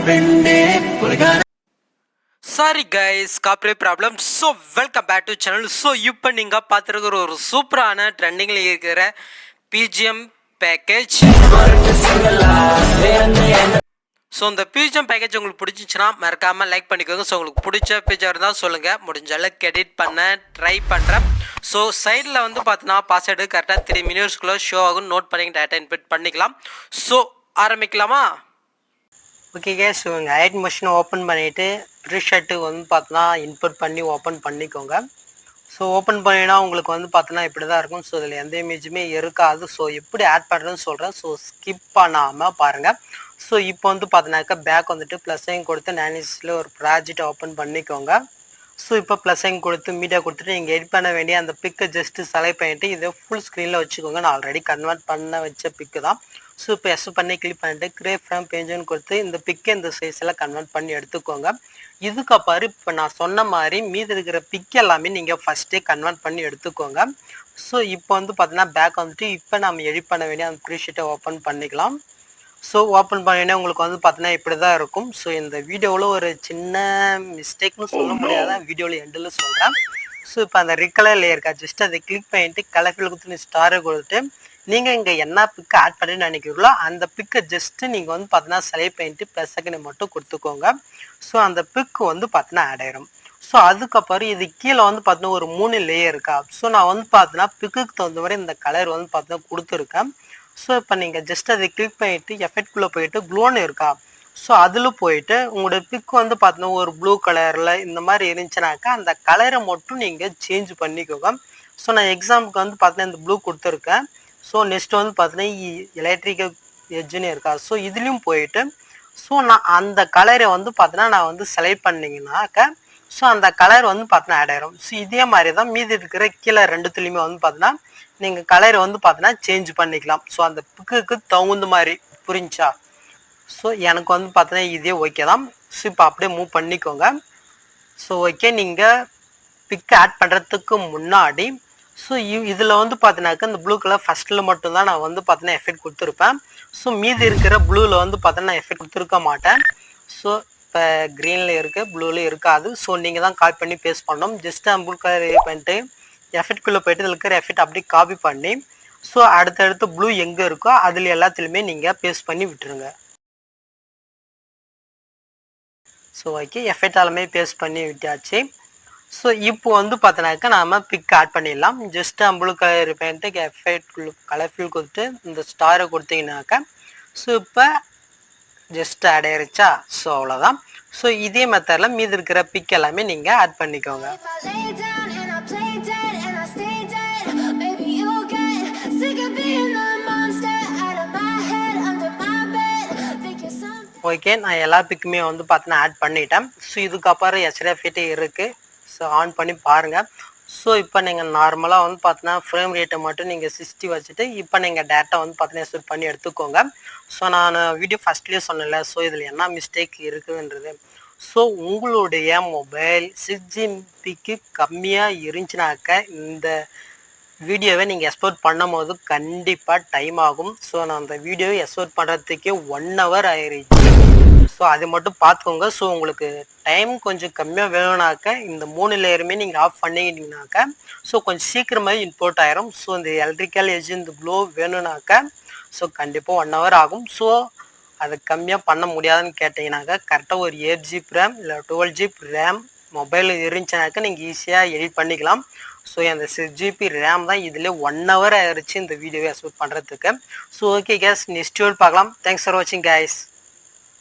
Sorry guys, copyright problem. So welcome back to channel. So இப்போ நீங்க பார்த்திருக்கிற ஒரு சூப்பரான ட்ரெண்டிங்ல இருக்கிற BGM பேக்கேஜ். ஸோ இந்த BGM பேக்கேஜ் உங்களுக்கு பிடிச்சிச்சுன்னா மறக்காமல் லைக் பண்ணிக்கோங்க. ஸோ உங்களுக்கு பிடிச்ச பேஜாக இருந்தால் சொல்லுங்கள், முடிஞ்ச அளவுக்கு எடிட் பண்ண ட்ரை பண்ணுறேன். ஸோ சைடில் வந்து பார்த்தீங்கன்னா பாஸ்வேர்டு கரெக்டாக 3 மினிட்ஸ்க்குள்ளே ஷோ ஆகும், நோட் பண்ணி டேட்டா இன்புட் பண்ணிக்கலாம். ஸோ ஆரம்பிக்கலாமா? ஓகே கேஸ், உங்கள் ஐட் மிஷினை ஓப்பன் பண்ணிவிட்டு ப்ரீஷர்ட்டு வந்து பார்த்தோன்னா இன்புட் பண்ணி ஓப்பன் பண்ணிக்கோங்க. ஸோ ஓப்பன் பண்ணினா உங்களுக்கு வந்து பார்த்தோன்னா இப்படி தான் இருக்கும். ஸோ இதில் எந்த இமேஜுமே இருக்காது. ஸோ எப்படி ஆட் பண்ணுறதுன்னு சொல்கிறேன். ஸோ ஸ்கிப் பண்ணாமல் பாருங்கள். ஸோ இப்போ வந்து பார்த்தோன்னாக்கா பேக் வந்துட்டு ப்ளஸ்ஸையும் கொடுத்து நானிஸில் ஒரு ப்ராஜெக்டை ஓப்பன் பண்ணிக்கோங்க. ஸோ இப்போ ப்ளஸ்ஸையும் கொடுத்து மீடியா கொடுத்துட்டு நீங்கள் எடிட் பண்ண வேண்டிய அந்த பிக்கை ஜஸ்ட்டு செலக்ட் பண்ணிவிட்டு இதை ஃபுல் ஸ்க்ரீனில் வச்சுக்கோங்க. நான் ஆல்ரெடி கன்வெர்ட் பண்ண வச்ச பிக்கு தான். ஸோ இப்போ எஸ் பண்ணி கிளிக் பண்ணிட்டு கிரேப் ஃப்ரேம் பேஜுன்னு கொடுத்து இந்த பிக்கை இந்த சைஸில் கன்வெர்ட் பண்ணி எடுத்துக்கோங்க. இதுக்கப்புறம் இப்போ நான் சொன்ன மாதிரி மீதி இருக்கிற பிக் எல்லாமே நீங்கள் ஃபஸ்ட்டே கன்வெர்ட் பண்ணி எடுத்துக்கோங்க. ஸோ இப்போ வந்து பார்த்தீங்கன்னா பேக் வந்துட்டு இப்போ நம்ம எடிட் பண்ண வேண்டிய அந்த ப்ரீஷீட்டை ஓப்பன் பண்ணிக்கலாம். ஸோ ஓப்பன் பண்ணினா உங்களுக்கு வந்து பார்த்தீங்கன்னா இப்படி தான் இருக்கும். ஸோ இந்த வீடியோவில் ஒரு சின்ன மிஸ்டேக்னு சொல்ல முடியாத வீடியோவில் எண்டில் சொல்கிறேன். ஸோ இப்போ அந்த ரிக்கலர் லேயர் ஜஸ்ட் அதை கிளிக் பண்ணிவிட்டு கலர்ஃபில் கொடுத்து ஸ்டாரை கொடுத்துட்டு நீங்கள் இங்கே என்ன பிக்கு ஆட் பண்ணுன்னு நினைக்கிறீங்களோ அந்த பிக்கை ஜஸ்ட்டு நீங்கள் வந்து பார்த்தீங்கன்னா செலக்ட் பண்ணிட்டு ப்ளஸ் செகண்ட் மட்டும் கொடுத்துக்கோங்க. ஸோ அந்த பிக்கு வந்து பார்த்தீங்கன்னா ஆட் ஆயிரும். ஸோ அதுக்கப்புறம் இது கீழே வந்து பார்த்தீங்கன்னா ஒரு 3 லேயர் இருக்கா. ஸோ நான் வந்து பார்த்தீங்கன்னா பிக்குக்கு தகுந்த மாதிரி இந்த கலர் வந்து பார்த்தீங்கன்னா கொடுத்துருக்கேன். ஸோ இப்போ நீங்கள் ஜஸ்ட் அதை கிளிக் பண்ணிவிட்டு எஃபெக்ட்குள்ளே போயிட்டு க்ளோன்னு இருக்கா. ஸோ அதில் போயிட்டு உங்களோட பிக் வந்து பார்த்தீங்கன்னா ஒரு ப்ளூ கலரில் இந்த மாதிரி இருந்துச்சுனாக்கா அந்த கலரை மட்டும் நீங்கள் சேஞ்ச் பண்ணிக்கோங்க. ஸோ நான் எக்ஸாம்பிளுக்கு வந்து பார்த்தீங்கன்னா இந்த ப்ளூ கொடுத்துருக்கேன். ஸோ நெக்ஸ்ட் வந்து பார்த்தீங்கன்னா எலக்ட்ரிக்கல் எட்ஜுன்னு இருக்கா. ஸோ இதுலேயும் போயிட்டு ஸோ நான் அந்த கலரை வந்து பார்த்தீங்கன்னா நான் வந்து செலக்ட் பண்ணிங்கனாக்கா ஸோ அந்த கலர் வந்து பார்த்தீங்கன்னா ஆட் ஆயிரும். ஸோ இதே மாதிரி தான் மீதி இருக்கிற கீழே ரெண்டுத்துலேயுமே வந்து பார்த்தீங்கன்னா நீங்கள் கலரை வந்து பார்த்தீங்கன்னா சேஞ்ச் பண்ணிக்கலாம். ஸோ அந்த பிக்குக்கு தகுந்த மாதிரி புரிஞ்சா. ஸோ எனக்கு வந்து பார்த்தீங்கன்னா இதே ஓகே தான். ஸோ இப்போ அப்படியே மூவ் பண்ணிக்கோங்க. ஸோ ஓகே, நீங்கள் பிக் ஆட் பண்ணுறதுக்கு முன்னாடி ஸோ இதில் வந்து பார்த்தீங்கன்னாக்கா இந்த ப்ளூ கலர் ஃபஸ்ட்டில் மட்டும்தான் நான் வந்து பார்த்தீங்கன்னா எஃபெக்ட் கொடுத்துருப்பேன். ஸோ மீதி இருக்கிற ப்ளூவில் வந்து பார்த்தீங்கன்னா நான் எஃபெக்ட் கொடுத்துருக்க மாட்டேன். ஸோ இப்போ க்ரீனில் இருக்குது, ப்ளூவில் இருக்காது. ஸோ நீங்கள் தான் காப்பி பண்ணி பேஸ்ட் பண்ணணும். ஜஸ்ட் ப்ளூ கலர் இது பண்ணிட்டு எஃபெக்ட்குள்ளே போய்ட்டு இதில் இருக்கிற எஃபெக்ட் அப்படியே காப்பி பண்ணி ஸோ அடுத்தடுத்து ப்ளூ எங்கே இருக்கோ அதில் எல்லாத்துலேயுமே நீங்கள் பேஸ்ட் பண்ணி விட்டுருங்க. ஸோ ஓகே, எஃபெக்ட் எல்லாமே பேஸ்ட் பண்ணி விட்டாச்சு. ஸோ இப்போ வந்து பார்த்தோன்னாக்கா நாம் பிக் ஆட் பண்ணிடலாம். ஜஸ்ட் ப்ளூ கலர் பண்ணிட்டு எஃபெக்ட் கலர்ஃபுல் கொடுத்து இந்த ஸ்டாரை கொடுத்தீங்கன்னாக்கா ஸோ இப்போ ஜஸ்ட் ஆட் ஆயிருச்சா. ஸோ அவ்வளோதான். ஸோ இதே மெத்தடில் மீதி இருக்கிற பிக் எல்லாமே நீங்கள் ஆட் பண்ணிக்கோங்க. ஓகே, நான் எல்லா பிக்குமே வந்து பார்த்தீங்கன்னா ஆட் பண்ணிட்டேன். ஸோ இதுக்கப்புறம் எஸ்எஃப்எட் இருக்குது. ஸோ ஆன் பண்ணி பாருங்கள். ஸோ இப்போ நீங்கள் நார்மலாக வந்து பார்த்தீங்கன்னா ஃப்ரேம் ரேட்டை மட்டும் நீங்கள் 60 வச்சுட்டு இப்போ நீங்கள் டேட்டா வந்து பார்த்தீங்கன்னா செட் பண்ணி எடுத்துக்கோங்க. ஸோ நான் வீடியோ ஃபஸ்ட்லேயே சொன்னேன்ல. ஸோ இதில் என்ன மிஸ்டேக் இருக்குதுன்றது. ஸோ உங்களுடைய மொபைல் 6GB கம்மியாக இருந்துச்சுனாக்கா இந்த வீடியோவை நீங்கள் எக்ஸ்போர்ட் பண்ணும் போது கண்டிப்பாக டைம் ஆகும். ஸோ நான் அந்த வீடியோவை எக்ஸ்போர்ட் பண்ணுறதுக்கே 1 hour ஆயிடுச்சு. ஸோ அதை மட்டும் பார்த்துக்கோங்க. ஸோ உங்களுக்கு டைம் கொஞ்சம் கம்மியாக வேணும்னாக்கா இந்த 3 லேயருமே நீங்கள் ஆஃப் பண்ணிக்கிட்டீங்கனாக்கா ஸோ கொஞ்சம் சீக்கிரமாகவே இம்போர்ட் ஆயிரும். ஸோ இந்த எலக்ட்ரிக்கல் எட்ஜ் இந்த க்ளோ வேணும்னாக்கா ஸோ கண்டிப்பாக 1 hour ஆகும். ஸோ அதை கம்மியாக பண்ண முடியாதுன்னு கேட்டிங்கனாக்கா கரெக்டாக ஒரு 8GB ரேம் இல்லை 12GB ரேம் மொபைல் இருந்துச்சுனாக்கா நீங்கள் ஈஸியாக எடிட் பண்ணிக்கலாம். ஸோ அந்த 6GB ரேம் தான் இதில் 1 hour ஆயிடுச்சு இந்த வீடியோவை எக்ஸ்போர்ட் பண்ணுறதுக்கு. So okay guys, next video பார்க்கலாம். தேங்க்ஸ் ஃபார் வாட்சிங் கைஸ்.